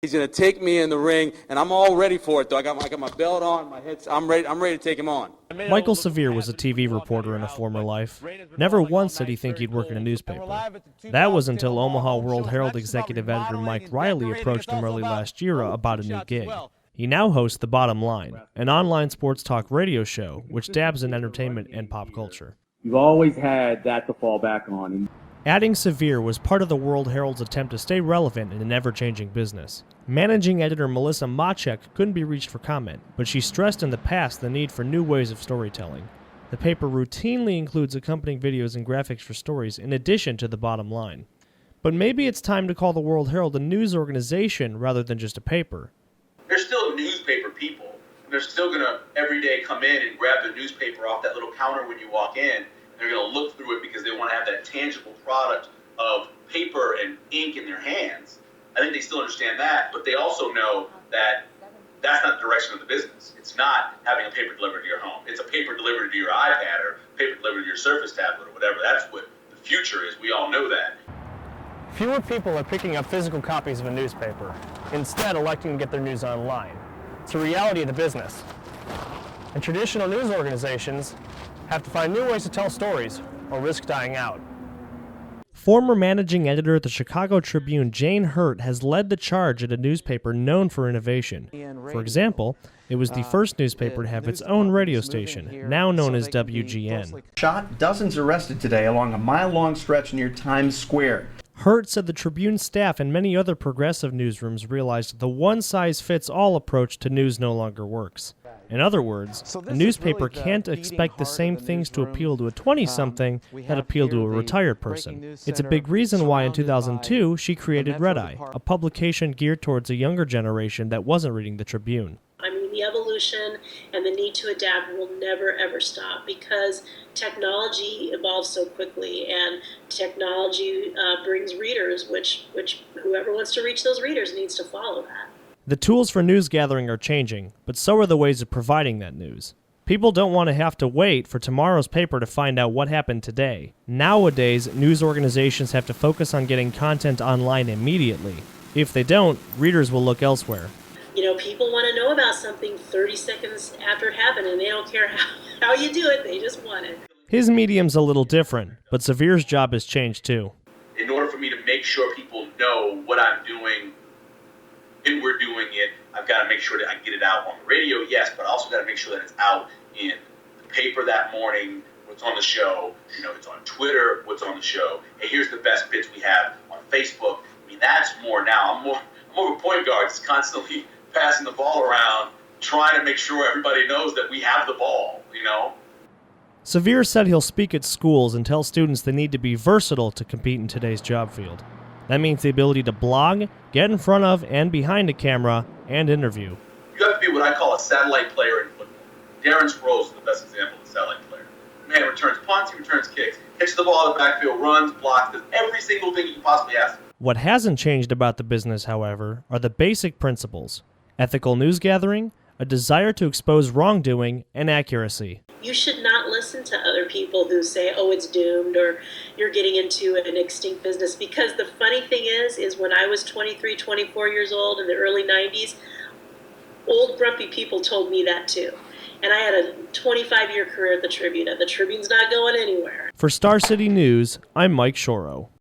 He's going to take me in the ring, and I'm all ready for it, though. I got my belt on, my head. I'm ready to take him on. Michael Severe was a TV reporter in a former life. Never once did he think he'd work in a newspaper. That was until Omaha World Herald executive editor Mike Riley approached him early last year about a new gig. He now hosts The Bottom Line, an online sports talk radio show which dabs in entertainment and pop culture. You've always had that to fall back on. Adding Severe was part of the World Herald's attempt to stay relevant in an ever-changing business. Managing editor Melissa Machek couldn't be reached for comment, but she stressed in the past the need for new ways of storytelling. The paper routinely includes accompanying videos and graphics for stories in addition to The Bottom Line. But maybe it's time to call the World Herald a news organization rather than just a paper. They're still newspaper people, and they're still going to every day come in and grab the newspaper off that little counter when you walk in. They're going to look through it because they want to have that tangible product of paper and ink in their hands. I think they still understand that, but they also know that that's not the direction of the business. It's not having a paper delivered to your home. It's a paper delivered to your iPad or paper delivered to your Surface tablet or whatever. That's what the future is. We all know that. Fewer people are picking up physical copies of a newspaper, instead electing to get their news online. It's a reality of the business. And traditional news organizations have to find new ways to tell stories or risk dying out. Former managing editor at the Chicago Tribune, Jane Hurt, has led the charge at a newspaper known for innovation. For example, it was the first newspaper to have its own radio station, now known as WGN. Shot dozens arrested today along a mile-long stretch near Times Square. Hurt said the Tribune staff and many other progressive newsrooms realized the one-size-fits-all approach to news no longer works. In other words, a newspaper can't expect the same things to appeal to a 20-something that appeal to a retired person. It's a big reason why in 2002 she created Red Eye, a publication geared towards a younger generation that wasn't reading the Tribune. I mean, the evolution and the need to adapt will never, ever stop because technology evolves so quickly, and technology brings readers, which whoever wants to reach those readers needs to follow that. The tools for news gathering are changing, but so are the ways of providing that news. People don't want to have to wait for tomorrow's paper to find out what happened today. Nowadays, news organizations have to focus on getting content online immediately. If they don't, readers will look elsewhere. You know, people want to know about something 30 seconds after it happened, and they don't care how you do it, they just want it. His medium's a little different, but Severe's job has changed too. In order for me to make sure people know what I'm doing, and we're doing it, I've got to make sure that I get it out on the radio, yes, but I also got to make sure that it's out in the paper that morning, what's on the show, you know, it's on Twitter, what's on the show. Hey, here's the best bits we have on Facebook. I mean, that's more now. I'm more of a point guard, just constantly passing the ball around, trying to make sure everybody knows that we have the ball, you know? Severe said he'll speak at schools and tell students they need to be versatile to compete in today's job field. That means the ability to blog, get in front of and behind a camera, and interview. You have to be what I call a satellite player in football. Darren Sproles is the best example of a satellite player. Man returns punts, he returns kicks, hits the ball in the backfield, runs, blocks, does every single thing you can possibly ask. What hasn't changed about the business, however, are the basic principles: ethical news gathering, a desire to expose wrongdoing, and accuracy. You should not listen to other people who say, oh, it's doomed, or you're getting into an extinct business. Because the funny thing is when I was 23, 24 years old in the early 90s, old grumpy people told me that too. And I had a 25-year career at the Tribune, and the Tribune's not going anywhere. For Star City News, I'm Mike Shoro.